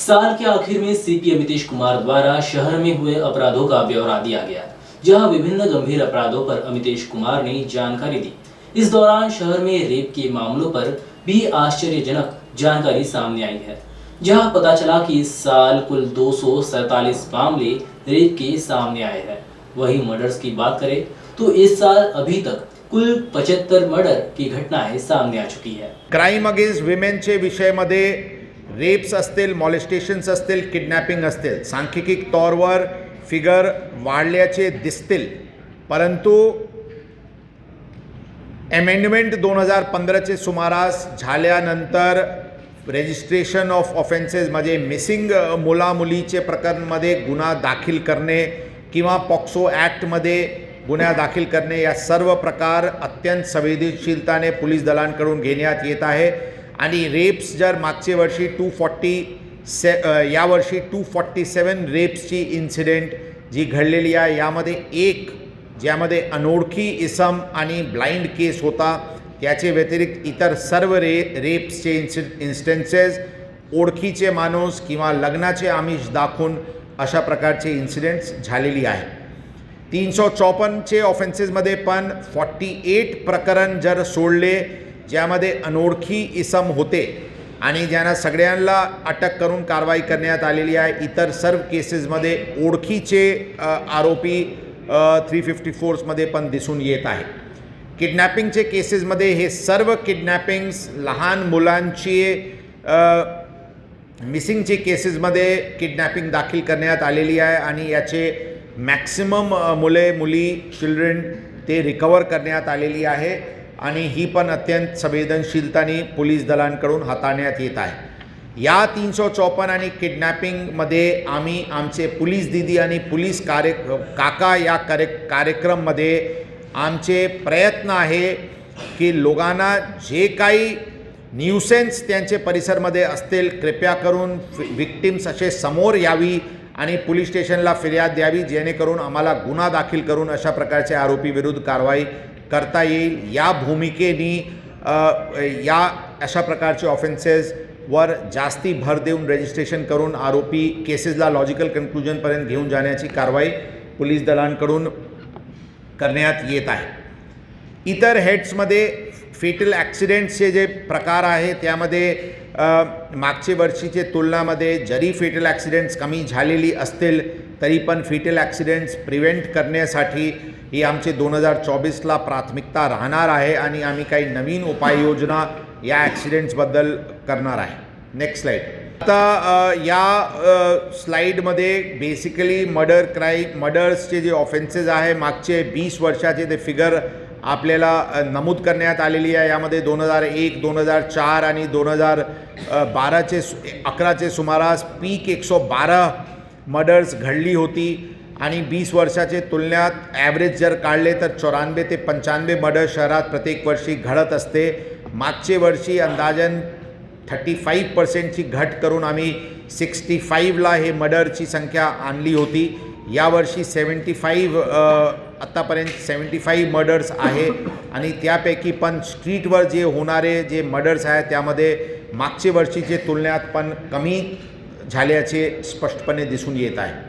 साल के आखिर में सीपीएम नीतीश कुमार द्वारा शहर में हुए अपराधों का ब्यौरा दिया गया, जहां विभिन्न गंभीर अपराधों पर नीतीश कुमार ने जानकारी दी। इस दौरान शहर में रेप के मामलों पर भी आश्चर्यजनक जानकारी सामने आई है, जहां पता चला कि इस साल कुल 247 मामले रेप के सामने आए हैं। वहीं मर्डर्स की बात करें तो इस साल अभी तक कुल 75 मर्डर की घटनाएं सामने आ चुकी है। क्राईम अगेन्स्ट विमेनचे विषयामध्ये रेप्स असतील, मॉलेस्टेशन्स असतील, किडनॅपिंग असतील, सांख्यिक तौरवर फिगर वाढल्याचे दिसतील, परंतु अमेंडमेंट 2015चे सुमारास झाल्यानंतर रजिस्ट्रेशन ऑफ ऑफेन्सेस म्हणजे मिसिंग मुलामुलीचे प्रकरणमध्ये गुन्हा दाखल करणे किंवा पॉक्सो ॲक्टमध्ये गुन्हा दाखल करणे या सर्व प्रकार अत्यंत संवेदनशीलताने पोलीस दलांकडून घेण्यात येत आहे। आणि रेप्स जर मागच्या वर्षी 247 यावर्षी 247 रेप्सची इन्सिडेंट जी घडलेली आहे, यामध्ये एक ज्यामध्ये अनोळखी इसम आणि ब्लाइंड केस होता, त्याचे व्यतिरिक्त इतर सर्व रेप्सचे इन्स्टन्सेस ओळखीचे माणूस किंवा लग्नाचे आमिष दाखवून अशा प्रकारचे इन्सिडेंट्स झालेली आहे। 354चे ऑफेन्सेसमध्ये पण 48 प्रकरण जर सोडले ज्यामध्ये अनोळखी इसम होते आणि ज्यांना सगळ्यांना अटक करून कारवाई करण्यात आलेली आहे, इतर सर्व केसेसमध्ये ओळखीचे आरोपी 354मध्ये पण दिसून येत आहे। किडनॅपिंगचे केसेसमध्ये हे सर्व किडनॅपिंग्स लहान मुलांची मिसिंगचे केसेसमध्ये किडनॅपिंग दाखल करण्यात आलेली आहे आणि याचे मॅक्सिमम मुली चिल्ड्रन ते रिकवर करण्यात आलेली आहे आणि ही पण अत्यंत संवेदनशीलताने पोलीस दलांकडून हाताळण्यात येत आहे। या 354 आणि किडनॅपिंगमध्ये आम्ही आमचे पोलीस दीदी आणि पोलीस काका या कार्यक्रममध्ये आमचे प्रयत्न आहे की लोकांना जे काही न्यूसेन्स त्यांचे परिसरमध्ये असतील कृपया करून विक्टिम्स असे समोर यावी आणि पोलीस स्टेशनला फिर्याद द्यावी, जेणेकरून आम्हाला गुन्हा दाखल करून अशा प्रकारचे आरोपी विरुद्ध कारवाई करता येईल। या भूमिकेने या अशा प्रकारचे ऑफेन्सेसवर जास्ती भर देऊन रजिस्ट्रेशन करून आरोपी केसेसला लॉजिकल कन्क्लुजनपर्यंत घेऊन जाण्याची कारवाई पोलीस दलांकडून करण्यात येत आहे। इतर हेड्समध्ये फेटल ॲक्सिडेंट्सचे जे प्रकार आहे त्यामध्ये मागच्या वर्षीच्या तुलनामध्ये जरी फेटल ॲक्सिडेंट्स कमी झालेली असतील तरी पण फेटल ॲक्सिडेंट्स प्रिव्हेंट करण्यासाठी ही आमचे 2024ला प्राथमिकता राहणार आहे आणि आम्ही काही नवीन उपाययोजना या ॲक्सिडेंट्सबद्दल करणार आहे। Next slide. आता या स्लाईडमध्ये बेसिकली मर्डर्सचे जे ऑफेन्सेस आहे मागचे 20 वर्षाचे ते फिगर आपल्याला नमूद करण्यात आलेली आहे। यामध्ये 2001, 2004 आणि 2011चे सुमारास पीक 112 मर्डर्स घडली होती आणि 20 वर्षाचे तुलनेत ॲव्हरेज जर काढले तर 94 ते 95 मर्डर शहरात प्रत्येक वर्षी घडत असते। मागच्या वर्षी अंदाजन 35%ची घट करून आम्ही 65ला हे मर्डरची संख्या आणली होती। यावर्षी 75 आत्तापर्यंत 75 मर्डर्स आहे आणि त्यापैकी पण स्ट्रीटवर जे होणारे जे मर्डर्स आहेत त्यामध्ये मागच्या वर्षीचे तुलनेत पण कमी झाल्याचे स्पष्टपणे दिसून येत आहे।